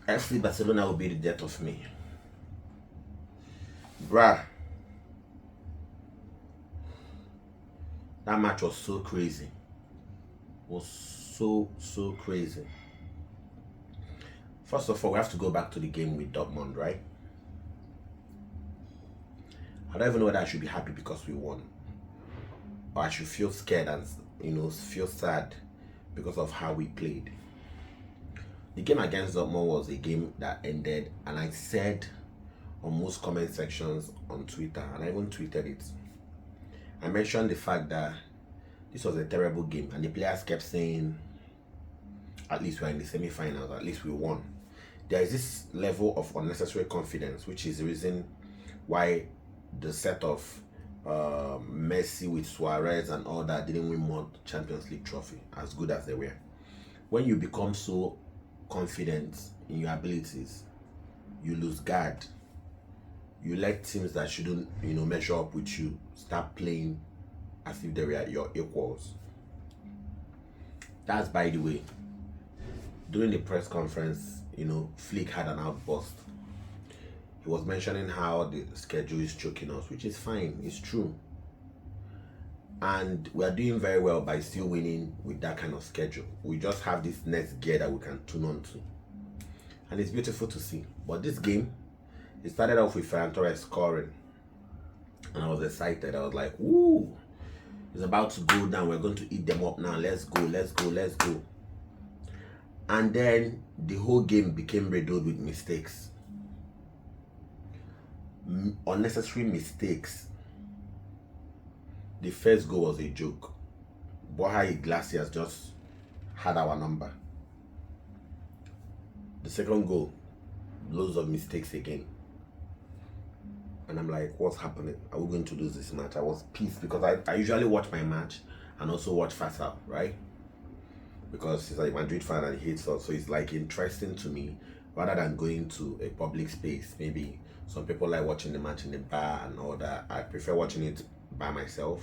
FC Barcelona will be the death of me. Bruh, that match was so crazy. Was so crazy. First of all, we have to go back to the game with Dortmund, right? I don't even know whether I should be happy because we won, or I should feel scared and feel sad because of how we played. The game against Dortmund was a game that ended, and I said on most comment sections on Twitter, and I even tweeted it. I mentioned the fact that this was a terrible game, and the players kept saying, at least we're in the semi-finals, at least we won. There is this level of unnecessary confidence, which is the reason why the set of Messi with Suarez and all that didn't win more Champions League trophy, as good as they were. When you become so confident in your abilities, you lose guard. You let teams that shouldn't, measure up with you start playing as if they were your equals. That's, by the way, during the press conference, Flick had an outburst. He was mentioning how the schedule is choking us, which is fine, it's true. And we are doing very well by still winning with that kind of schedule. We just have this next gear that we can tune on to. And it's beautiful to see. But this game, it started off with Ferran Torres scoring. And I was excited. I was like, woo! It's about to go down. We're going to eat them up now. Let's go, let's go, let's go. And then the whole game became riddled with mistakes. Unnecessary mistakes. The first goal was a joke. Borja Iglesias just had our number. The second goal, loads of mistakes again. And I'm like, what's happening? Are we going to lose this match? I was pissed because I usually watch my match and also watch Faisal, right? Because he's a Madrid fan and he hates us. So it's like interesting to me rather than going to a public space. Maybe some people like watching the match in the bar and all that. I prefer watching it by myself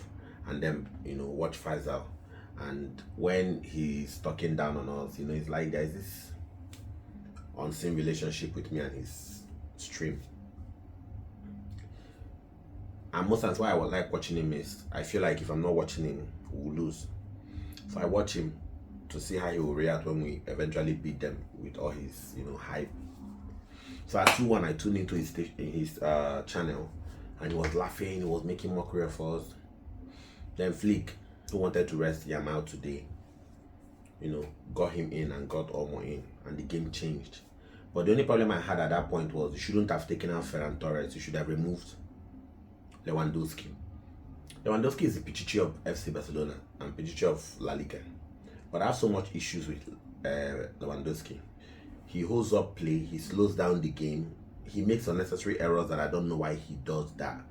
and then, watch Faisal. And when he's talking down on us, it's like there's this unseen relationship with me and his stream. And most times why I would like watching him is I feel like if I'm not watching him, we'll lose. So I watch him to see how he will react when we eventually beat them with all his, hype. So at 2-1, I tuned into his channel, and he was laughing, he was making mockery of us. Then Flick, who wanted to rest Yamal today, got him in and got Olmo in, and the game changed. But the only problem I had at that point was you shouldn't have taken out Ferran Torres, you should have removed Lewandowski. Lewandowski is the Pichichi of FC Barcelona and Pichichi of La Liga. But I have so much issues with Lewandowski. He holds up play, he slows down the game, he makes unnecessary errors that I don't know why he does that.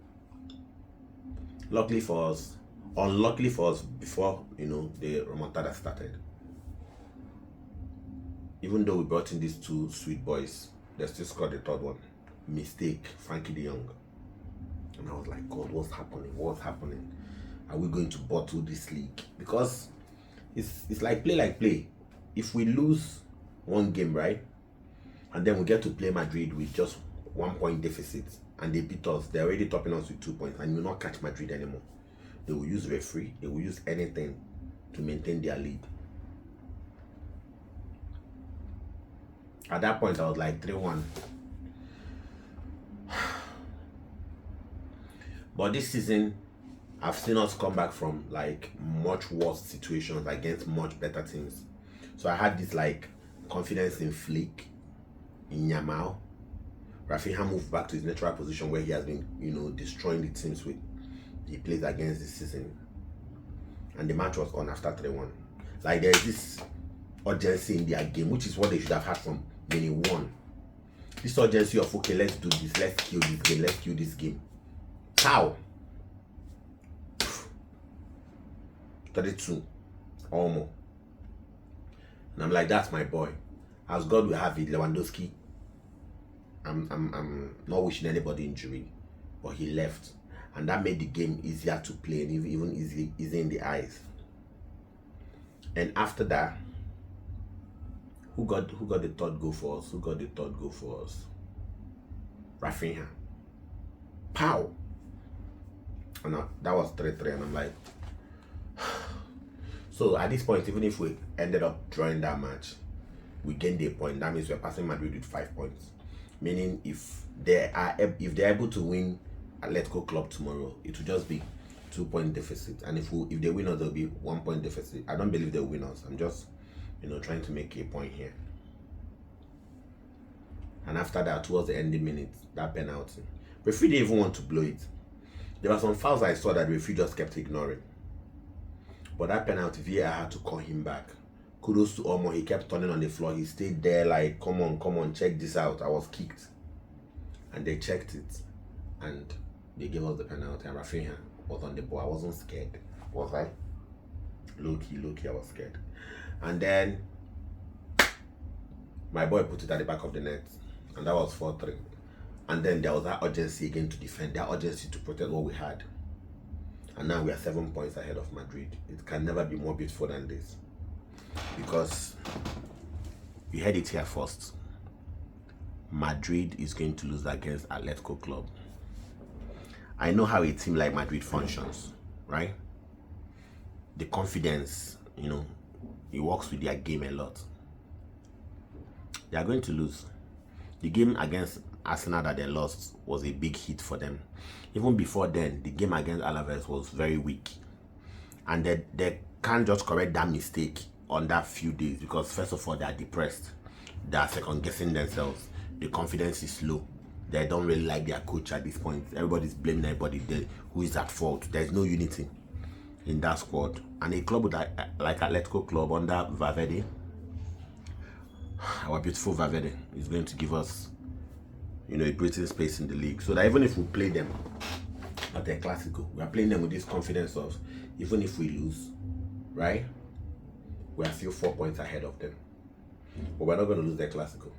Luckily for us, unluckily for us, before the Ramontada started, even though we brought in these two sweet boys, they still scored the third one. Mistake, Frankie de Jong. And I was like, God, what's happening? What's happening? Are we going to bottle this league? Because it's like play. If we lose one game, right, and then we get to play Madrid with just 1 point deficit, and they beat us, they're already topping us with 2 points, and you will not catch Madrid anymore. They will use referee, they will use anything to maintain their lead. At that point, I was like 3-1. But this season, I've seen us come back from like much worse situations against much better teams. So I had this like confidence in Flick, in Yamal. Raphinha moved back to his natural position where he has been, destroying the teams he plays against this season. And the match was on after 3-1. Like there's this urgency in their game, which is what they should have had from minute 1. This urgency of, okay, let's do this, let's kill this game. How? 32 Olmo. And I'm like, that's my boy. As God will have it, Lewandowski, I'm not wishing anybody injury, but he left, and that made the game easier to play and even easy in the eyes. And after that, Who got the third goal for us? Who got the third goal for us? Raphinha. Pow! And that was 3-3, and I'm like, so at this point, even if we ended up drawing that match, we gained a point. That means we're passing Madrid with 5 points. Meaning, if they're able to win Atletico Club tomorrow, it will just be 2-point deficit. And if they win us, there'll be 1-point deficit. I don't believe they'll win us. I'm just, trying to make a point here. And after that, towards the ending minutes, that penalty, referee didn't even want to blow it. There were some fouls I saw that the referee just kept ignoring. But that penalty, VAR had to call him back. Kudos to Olmo. He kept turning on the floor. He stayed there like, come on, check this out. I was kicked. And they checked it. And they gave us the penalty. And Raphinha was on the ball. I wasn't scared. Was I? Low-key, I was scared. And then my boy put it at the back of the net. And that was 4-3. And then there was that urgency again to defend. That urgency to protect what we had. And now we are 7 points ahead of Madrid. It can never be more beautiful than this. Because you heard it here first. Madrid is going to lose against Atletico Club. I know how a team like Madrid functions, right? The confidence, it works with their game a lot. They are going to lose. The game against Arsenal that they lost was a big hit for them. Even before then, the game against Alaves was very weak. And they can't just correct that mistake on that few days, because first of all, they are depressed. They are second guessing themselves. The confidence is low. They don't really like their coach at this point. Everybody's blaming everybody who is at fault. There's no unity in that squad. And a club like Atletico Club under Valverde, our beautiful Valverde, is going to give us a breathing space in the league, so that even if we play them at their Clasico, we are playing them with this confidence of, even if we lose, right, we are still 4 points ahead of them. But we're not going to lose their Clasico,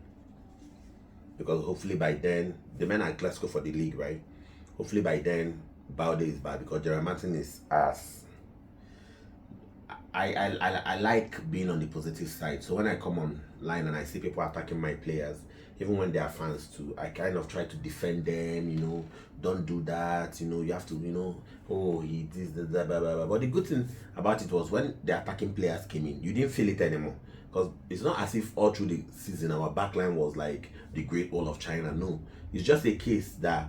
because hopefully by then, the men are Clasico for the league, right? Hopefully by then, Balde is bad, because Gerard Martin is ass. I like being on the positive side, so when I come online and I see people attacking my players, even when they are fans too, I kind of try to defend them, don't do that, you have to, oh, he did that, blah, blah, blah. But the good thing about it was, when the attacking players came in, you didn't feel it anymore. Because it's not as if all through the season our backline was like the Great Wall of China. No, it's just a case that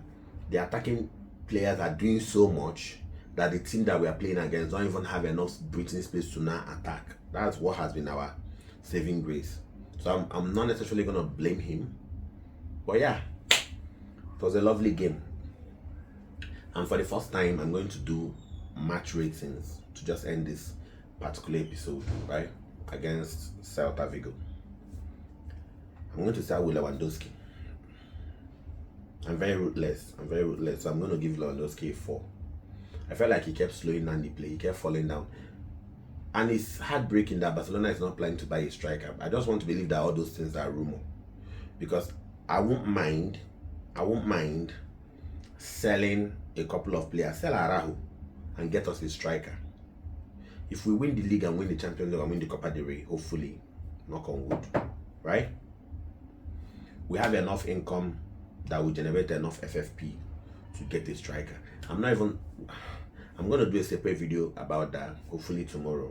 the attacking players are doing so much that the team that we are playing against don't even have enough breathing space to now attack. That's what has been our saving grace. So I'm not necessarily going to blame him. But yeah, it was a lovely game. And for the first time, I'm going to do match ratings to just end this particular episode, right? Against Celta Vigo. I'm going to start with Lewandowski. I'm very ruthless. So I'm going to give Lewandowski a 4. I felt like he kept slowing down the play. He kept falling down. And it's heartbreaking that Barcelona is not planning to buy a striker. I just want to believe that all those things are rumor. Because I won't mind selling a couple of players. Sell Araujo and get us a striker. If we win the league and win the Champions League and win the Copa del Rey, hopefully, knock on wood, right? We have enough income that will generate enough FFP to get a striker. I'm going to do a separate video about that, hopefully tomorrow,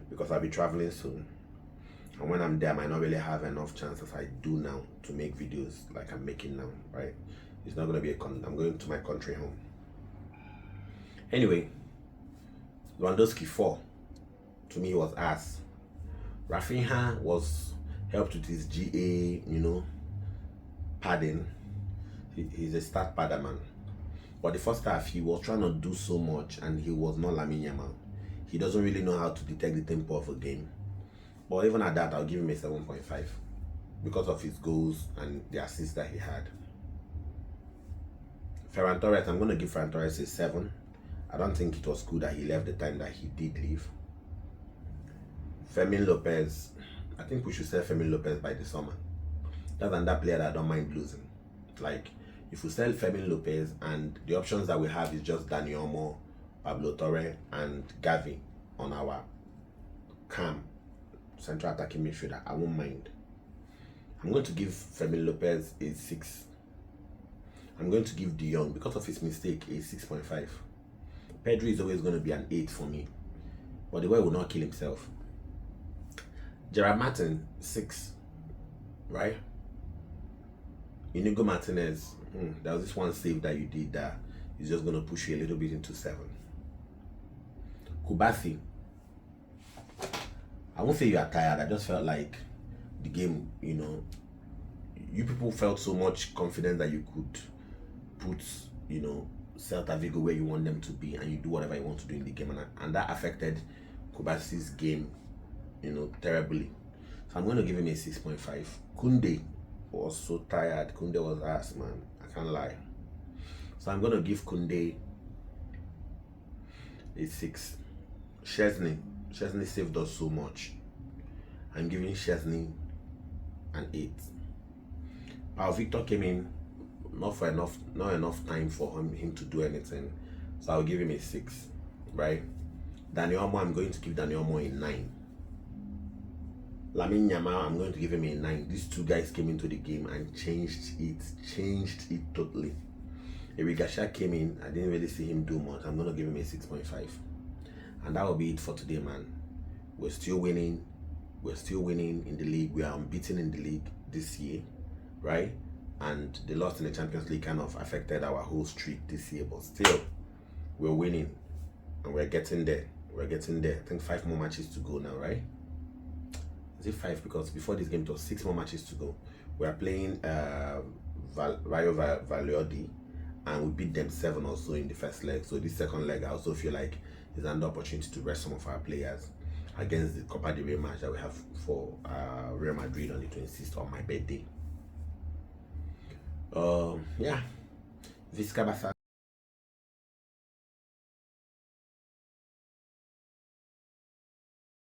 because I'll be traveling soon. And when I'm there, I might not really have enough chance as I do now to make videos like I'm making now, right? It's not going to be I'm going to my country home. Anyway, Lewandowski 4. To me, was ass. Raphinha was helped with his GA, padding. He's a start padder man. But the first half, he was trying to do so much, and he was not Lamine Yamal. He doesn't really know how to detect the tempo of a game. But even at that, I'll give him a 7.5 because of his goals and the assists that he had. Ferran Torres, I'm going to give Ferran Torres a 7. I don't think it was good that he left the time that he did leave. Fermin Lopez, I think we should sell Fermin Lopez by the summer. That's another player that I don't mind losing. Like, if we sell Fermin Lopez and the options that we have is just Dani Olmo, Pablo Torre, and Gavi on our cam central attacking midfielder, I won't mind. I'm going to give Fermin Lopez a 6. I'm going to give De Jong, because of his mistake, a 6.5. Pedri is always going to be an 8 for me, but the boy will not kill himself. Gerard Martin, 6, right? Inigo Martinez, there was this one save that you did that is just going to push you a little bit into 7. Kubasi, I won't say you are tired, I just felt like the game, you people felt so much confidence that you could put, Celta Vigo where you want them to be, and you do whatever you want to do in the game, and that affected Kubasi's game, terribly. So I'm going to give him a 6.5. Kunde was so tired. Kunde was ass, man. I can't lie. So I'm going to give Kunde a 6. Szczesny saved us so much. I'm giving Szczesny an 8. Pau Victor came in not enough time for him to do anything, so I'll give him a 6, right? Dani Olmo, I'm going to give Dani Olmo a 9. Lamine Yamal, I'm going to give him a 9. These two guys came into the game and changed it totally. Erigasha came in, I didn't really see him do much. I'm going to give him a 6.5. And that will be it for today, man. We're still winning in the league. We are unbeaten in the league this year, right? And the loss in the Champions League kind of affected our whole streak this year, but still, we're winning and we're getting there. I think 5 more matches to go now, right? Is it 5? Because before this game it was 6 more matches to go. We are playing Rayo Valladolid, and we beat them 7 or so in the first leg. So this second leg, I also feel like is another opportunity to rest some of our players against the Copa del Rey match that we have for Real Madrid on the 26th on my birthday. Yeah, Visca Barça.